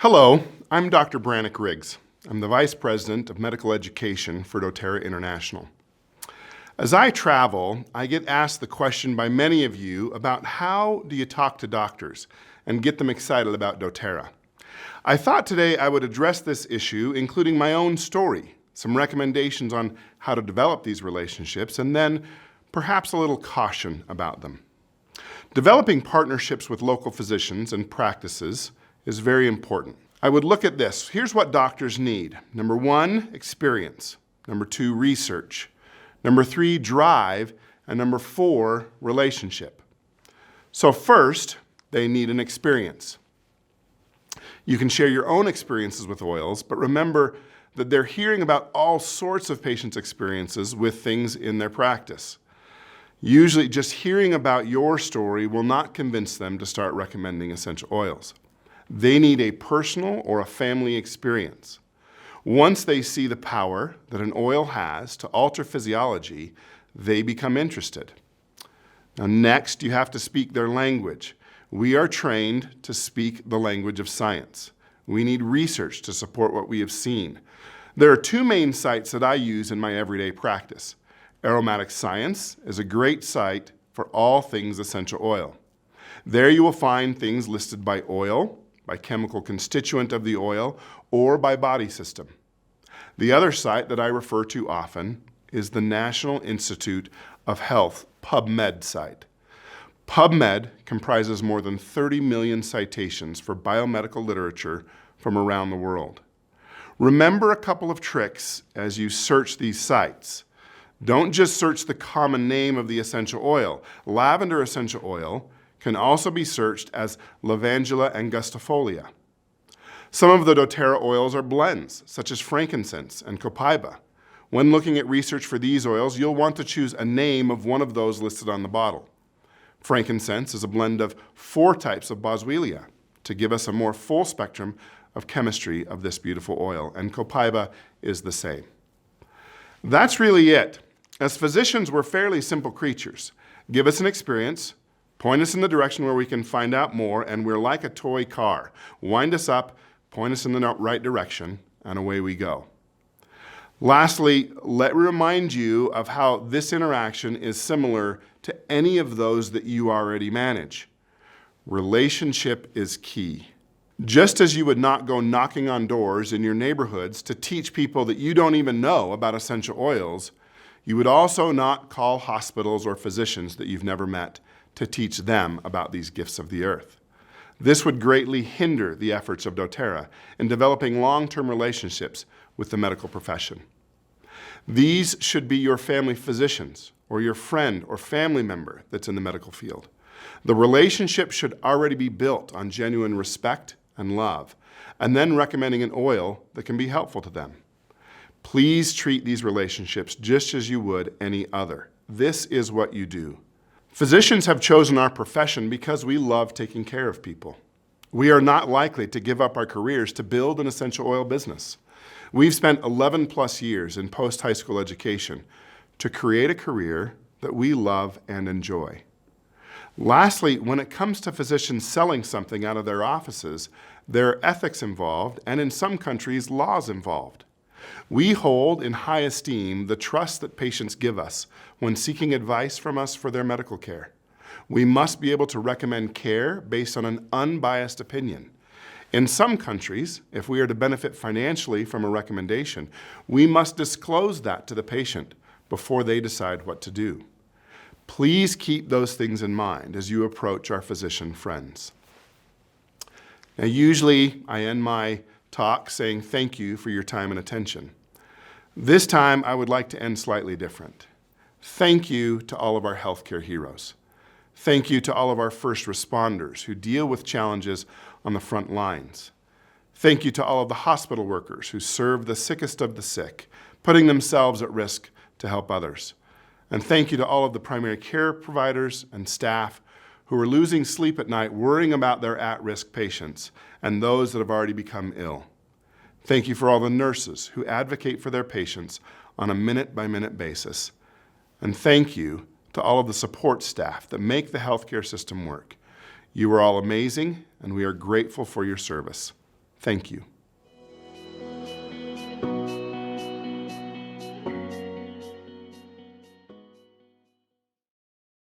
Hello, I'm Dr. Brannick Riggs. I'm the Vice President of Medical Education for doTERRA International. As I travel, I get asked the question by many of you about how do you talk to doctors and get them excited about doTERRA. I thought today I would address this issue, including my own story, some recommendations on how to develop these relationships, and then perhaps a little caution about them. Developing partnerships with local physicians and practices is very important. I would look at this. Here's what doctors need. Number 1, experience. Number 2, research. Number 3, drive. And number 4, relationship. So first, they need an experience. You can share your own experiences with oils, but remember that they're hearing about all sorts of patients' experiences with things in their practice. Usually, just hearing about your story will not convince them to start recommending essential oils. They need a personal or a family experience. Once they see the power that an oil has to alter physiology, they become interested. Now, next, you have to speak their language. We are trained to speak the language of science. We need research to support what we have seen. There are 2 main sites that I use in my everyday practice. Aromatic Science is a great site for all things essential oil. There you will find things listed by oil, by chemical constituent of the oil, or by body system. The other site that I refer to often is the National Institute of Health PubMed site. PubMed comprises more than 30 million citations for biomedical literature from around the world. Remember a couple of tricks as you search these sites. Don't just search the common name of the essential oil. Lavender essential oil can also be searched as Lavandula angustifolia. Some of the doTERRA oils are blends, such as frankincense and copaiba. When looking at research for these oils, you'll want to choose a name of one of those listed on the bottle. Frankincense is a blend of 4 types of boswellia to give us a more full spectrum of chemistry of this beautiful oil, and copaiba is the same. That's really it. As physicians, we're fairly simple creatures. Give us an experience, point us in the direction where we can find out more, and we're like a toy car. Wind us up, point us in the right direction, and away we go. Lastly, let me remind you of how this interaction is similar to any of those that you already manage. Relationship is key. Just as you would not go knocking on doors in your neighborhoods to teach people that you don't even know about essential oils, you would also not call hospitals or physicians that you've never met to teach them about these gifts of the earth. This would greatly hinder the efforts of doTERRA in developing long-term relationships with the medical profession. These should be your family physicians or your friend or family member that's in the medical field. The relationship should already be built on genuine respect and love, and then recommending an oil that can be helpful to them. Please treat these relationships just as you would any other. This is what you do. Physicians have chosen our profession because we love taking care of people. We are not likely to give up our careers to build an essential oil business. We've spent 11+ years in post-high school education to create a career that we love and enjoy. Lastly, when it comes to physicians selling something out of their offices, there are ethics involved and in some countries, laws involved. We hold in high esteem the trust that patients give us when seeking advice from us for their medical care. We must be able to recommend care based on an unbiased opinion. In some countries, if we are to benefit financially from a recommendation, we must disclose that to the patient before they decide what to do. Please keep those things in mind as you approach our physician friends. Now, usually I end my talk saying thank you for your time and attention. This time, I would like to end slightly different. Thank you to all of our healthcare heroes. Thank you to all of our first responders who deal with challenges on the front lines. Thank you to all of the hospital workers who serve the sickest of the sick, putting themselves at risk to help others. And thank you to all of the primary care providers and staff who are losing sleep at night worrying about their at-risk patients and those that have already become ill. Thank you for all the nurses who advocate for their patients on a minute-by-minute basis. And thank you to all of the support staff that make the healthcare system work. You are all amazing, and we are grateful for your service. Thank you.